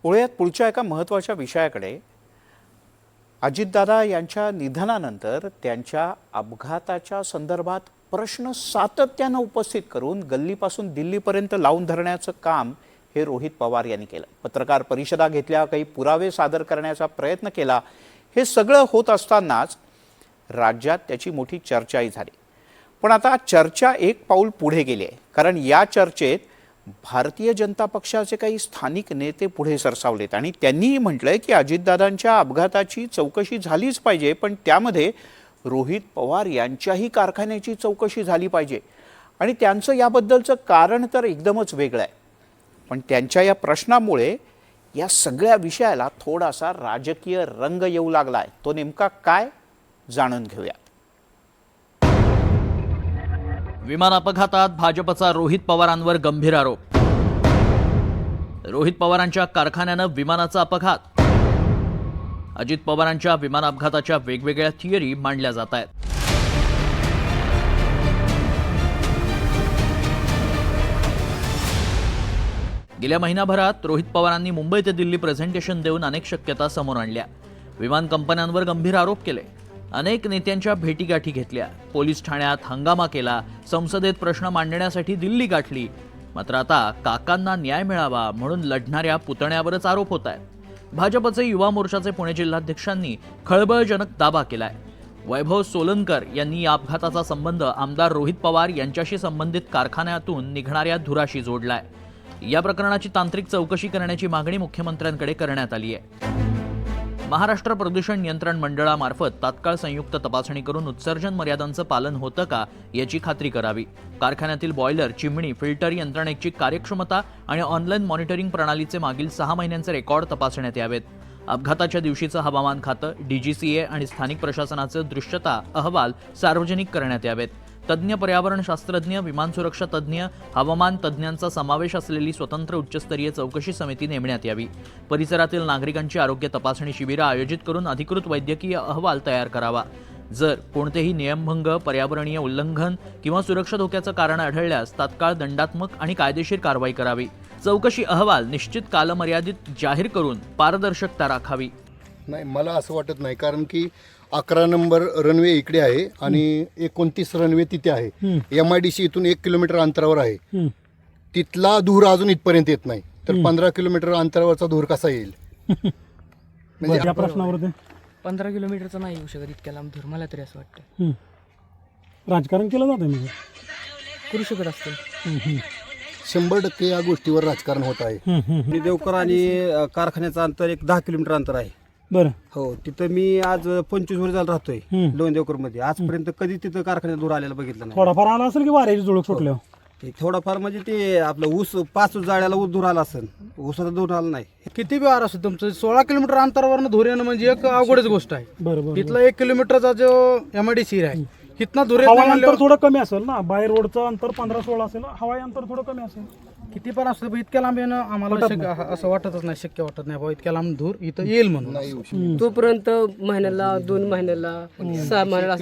वळूयात पुढच्या एका महत्त्वाच्या विषयाकडे। अजितदादा यांच्या निधनानंतर त्यांच्या अपघाताच्या संदर्भात प्रश्न सातत्याने उपस्थित करून गल्लीपासून दिल्लीपर्यंत लावून धरण्याचं काम हे रोहित पवार यांनी केलं। पत्रकार परिषदा घेतल्या, काही पुरावे सादर करण्याचा प्रयत्न केला। हे सगळं होत असतानाच राज्यात त्याची मोठी चर्चाही झाली। पण आता चर्चा एक पाऊल पुढे गेली आहे, कारण या चर्चेत भारतीय जनता पक्षाचे काही स्थानिक नेते पुढे सरसावलेत आणि त्यांनीही म्हटलंय की अजितदादांच्या अपघाताची चौकशी झालीच पाहिजे, पण त्यामध्ये रोहित पवार यांच्याही कारखान्याची चौकशी झाली पाहिजे। आणि त्यांचं याबद्दलचं कारण तर एकदमच वेगळं आहे, पण त्यांच्या या प्रश्नामुळे या सगळ्या विषयाला थोडासा राजकीय रंग येऊ लागलाय। तो नेमका काय, जाणून घेऊया। विमान अपघातात भाजपचा रोहित पवारांवर गंभीर आरोप। रोहित पवारांच्या कारखान्यानं विमानाचा अपघात। अजित पवारांच्या विमान अपघाताच्या वेगवेगळ्या थिअरी मांडल्या जात आहेत। गेल्या महिनाभरात रोहित पवारांनी मुंबई ते दिल्ली प्रेझेंटेशन देऊन अनेक शक्यता समोर आणल्या। विमान कंपन्यांवर गंभीर आरोप केले, अनेक नेत्यांच्या भेटीगाठी घेतल्या, पोलीस ठाण्यात हंगामा केला, संसदेत प्रश्न मांडण्यासाठी दिल्ली गाठली। मात्र आता काकांना न्याय मिळावा म्हणून लढणाऱ्या पुतण्यावरच आरोप होत आहेत। भाजपचे युवा मोर्चाचे पुणे जिल्हाध्यक्षांनी खळबळजनक दावा केलाय। वैभव सोलनकर यांनी या अपघाताचा संबंध आमदार रोहित पवार यांच्याशी संबंधित कारखान्यातून निघणाऱ्या धुराशी जोडलाय। या प्रकरणाची तांत्रिक चौकशी करण्याची मागणी मुख्यमंत्र्यांकडे करण्यात आली आहे। महाराष्ट्र प्रदूषण नियंत्रण मंडळामार्फत तात्काळ संयुक्त तपासणी करून उत्सर्जन मर्यादांचं पालन होतं का याची खात्री करावी। कारखान्यातील बॉयलर, चिमणी, फिल्टर यंत्रणेची कार्यक्षमता आणि ऑनलाईन मॉनिटरिंग प्रणालीचे मागील 6 महिन्यांचे रेकॉर्ड तपासण्यात यावेत। अपघाताच्या दिवशीचं हवामान खातं, डीजीसीए आणि स्थानिक प्रशासनाचे दृश्यता अहवाल सार्वजनिक करण्यात यावेत। तज्ज्ञ पर्यावरण शास्त्रज्ञ, विमान सुरक्षा तज्ज्ञ, हवामान तज्ज्ञांचा समावेश असलेली स्वतंत्र उच्चस्तरीय चौकशी समिती नेमण्यात यावी। परिसरातील नागरिकांची आरोग्य तपासणी शिबिरं आयोजित करून अधिकृत वैद्यकीय अहवाल तयार करावा। जर कोणतेही नियमभंग, पर्यावरणीय उल्लंघन किंवा सुरक्षा धोक्याचं कारण आढळल्यास तात्काळ दंडात्मक आणि कायदेशीर कारवाई करावी। चौकशी अहवाल निश्चित कालमर्यादित जाहीर करून पारदर्शकता राखावी। नाही, मला असं वाटत नाही, कारण की 11 नंबर रनवे इकडे आहे आणि 29 रनवे तिथे आहे। MIDC इथून 1 किलोमीटर अंतरावर आहे। तिथला धूर अजून इथपर्यंत येत नाही, तर 15 किलोमीटर अंतरावरचा धूर कसा येईल? म्हणजे या प्रश्नावर 15 किलोमीटरचा नाही येऊ शकत इतक्या लांब धूर, मला तरी असं वाटतं। राजकारण केलं जातं म्हणजे करू शकत असतील। 100% या गोष्टीवर राजकारण होत आहे। देवकर आणि कारखान्याचं अंतर एक 10 किलोमीटर अंतर आहे। बरं, हो, तिथं मी आज 25 वर्ष झालं राहतोय दोन देवकर मध्ये। आजपर्यंत कधी तिथं कारखान्यात धूर आलेला बघितलं नाही। थोडाफार आला असेल की वाऱ्याची जुळक सुटल्यावर? ते थोडाफार म्हणजे ते आपलं ऊस 5 जाळ्याला ऊस धूर आला असेल, ऊसाचा धूर आला नाही। किती वार असतो तुमचं? 16 किलोमीटर अंतरावरनं धूर येणं म्हणजे एक अवघडच गोष्ट आहे। बरोबर, इथला 1 किलोमीटरचा जो MIDC आहे, इथनं धूर येत हवाई नाही अंतर म्हणल्यावर थोडं कमी असेल ना, बाहेर रोडचं अंतर 15-16 असेल, हवाई अंतर थोडं कमी असेल। किती पण असतं, पण इतक्या लांब येणं आम्हाला असं वाटतच नाही, शक्य वाटत नाही बाबा इतक्या लांब धूर इथं येईल म्हणून। तोपर्यंत महिन्याला 2 महिन्याला 6 महिन्याला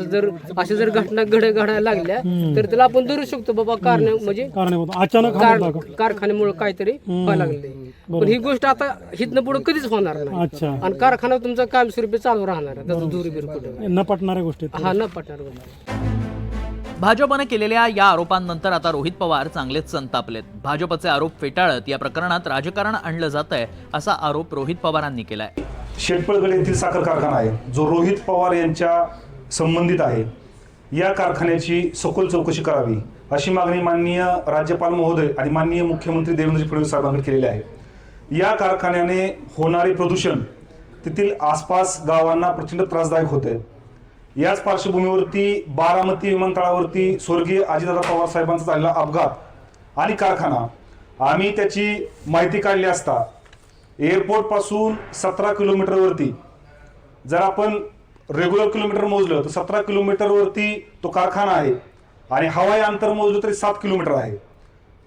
असं जर घटना घडायला लागल्या तर त्याला आपण धरू शकतो बाबा कारण म्हणजे कारणीभूत अचानक हा मुद्दा का? कारखान्यामुळे काहीतरी व्हायला लागले। पण ही गोष्ट आता हितनं पुढे कधीच होणार नाही। अच्छा, आणि कारखाना तुमचा कायमस्वरूपी चालू राहणार आहे, त्याचं धूर बिर कुठं न पटणाऱ्या गोष्टी आहेत. हा न पटणार गोष्ट। भाजपने केलेल्या या आरोपांनंतर आता रोहित पवार चांगलेच संतापलेत। भाजपचे आरोप फेटाळत या प्रकरणात राजकारण आणलं जात आहे असा आरोप रोहित पवारांनी केलाय। शेटपळगड येथील साखर कारखाना आहे जो रोहित पवार यांच्या संबंधित आहे, या कारखान्याची सखोल चौकशी करावी अशी मागणी माननीय राज्यपाल महोदय आणि माननीय मुख्यमंत्री देवेंद्र फडणवीस साहेबांकडे केलेली आहे। या कारखान्याने होणारे प्रदूषण तेथील आसपास गावांना प्रचंड त्रासदायक होते। याच पार्श्वभूमीवरती बारामती विमानतळावरती स्वर्गीय अजितदादा पवार साहेबांचा झालेला अपघात आणि कारखाना, आम्ही त्याची माहिती काढली असता एअरपोर्ट पासून 17 किलोमीटरवरती, जर आपण रेग्युलर किलोमीटर मोजलं तर 17 किलोमीटरवरती तो कारखाना आहे आणि हवाई अंतर मोजलं तरी 7 किलोमीटर आहे।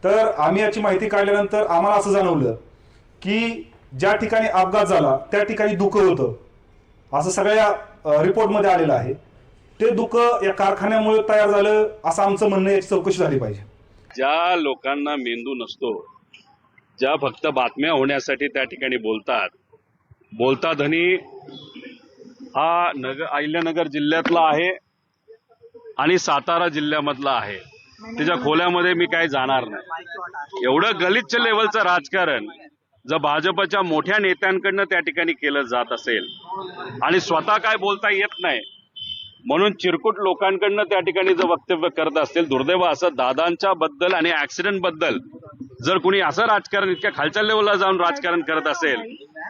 तर आम्ही याची माहिती काढल्यानंतर आम्हाला असं जाणवलं की ज्या ठिकाणी अपघात झाला त्या ठिकाणी धुकं होतं, असं सगळ्या रिपोर्टमध्ये आलेलं आहे। ते धुकं या कारखान्यामुळे तयार झालं असं आमचं म्हणणं, याची चौकशी झाली पाहिजे। ज्या लोकांना मेंदू नसतो ज्या फक्त बातम्या होण्यासाठी त्या ठिकाणी बोलता धनी हा अहिल्यानगर जिल्ह्यातला आहे आणि सातारा जिल्ह्यामधला आहे. त्याच्या खोल्यामध्ये मी काही जाणार नाही. एवढं गलिच्छ लेवलचं राजकारण जर भाजपच्या मोठ्या नेत्यांकडनं त्या ठिकाणी केलं जात असेल आणि स्वतः काय बोलता येत नाही म्हणून चिरकुट लोकांकडनं त्या ठिकाणी जर वक्तव्य करत असतील, दुर्दैव असं दादांच्या बद्दल आणि ऍक्सिडेंट बद्दल जर कुणी असं राजकारण इतक्या खालच्या लेवलला जाऊन राजकारण करत असेल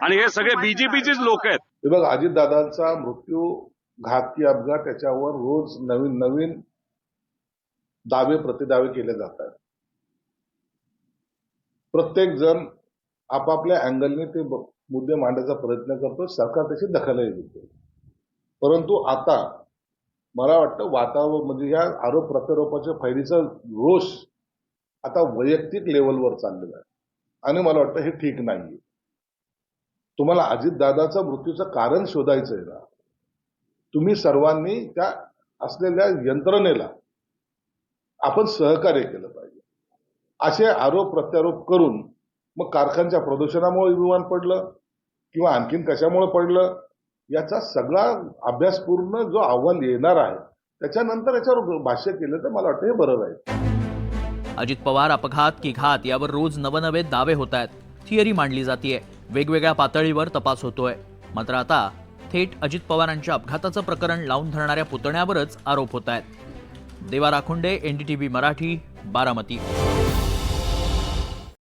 आणि हे सगळे बीजेपीचेच लोक आहेत. हे बघ, अजितदादांचा मृत्यू घातकी अपघात त्याच्यावर रोज नवीन नवीन दावे प्रतिदावे केले जात आहेत. प्रत्येक जण आपापल्या अँगलने ते मुद्दे मांडण्याचा प्रयत्न करतो, सरकार त्याची दखलही घेते. परंतु आता मला वाटतं वातावरण म्हणजे या आरोप प्रत्यारोपाच्या फैलीचा रोष आता वैयक्तिक लेवलवर चाललेला आहे आणि मला वाटतं हे ठीक नाहीये. तुम्हाला अजितदादाचा मृत्यूचं कारण शोधायचं आहे ना, तुम्ही सर्वांनी त्या असलेल्या यंत्रणेला आपण सहकार्य केलं पाहिजे. असे आरोप प्रत्यारोप करून मग कारखान्याच्या प्रदूषणामुळे विमान पडलं किंवा आणखीन कशामुळे पडलं याचा सगळा अभ्यासपूर्ण जो अहवाल येणार आहे त्याच्यानंतर याच्यावर भाष्य केलं तर मला वाटतं हे बरं राहील. अजित पवार अपघात की घात यावर रोज नवनवे दावे होत आहेत. थिअरी मांडली जातीये, वेगवेगळ्या पातळीवर तपास होतोय. मात्र आता थेट अजित पवारांच्या अपघाताचं प्रकरण लावून धरणाऱ्या पुतण्यावरच आरोप होत आहेत. देवा राखुंडे, NDTV मराठी, बारामती.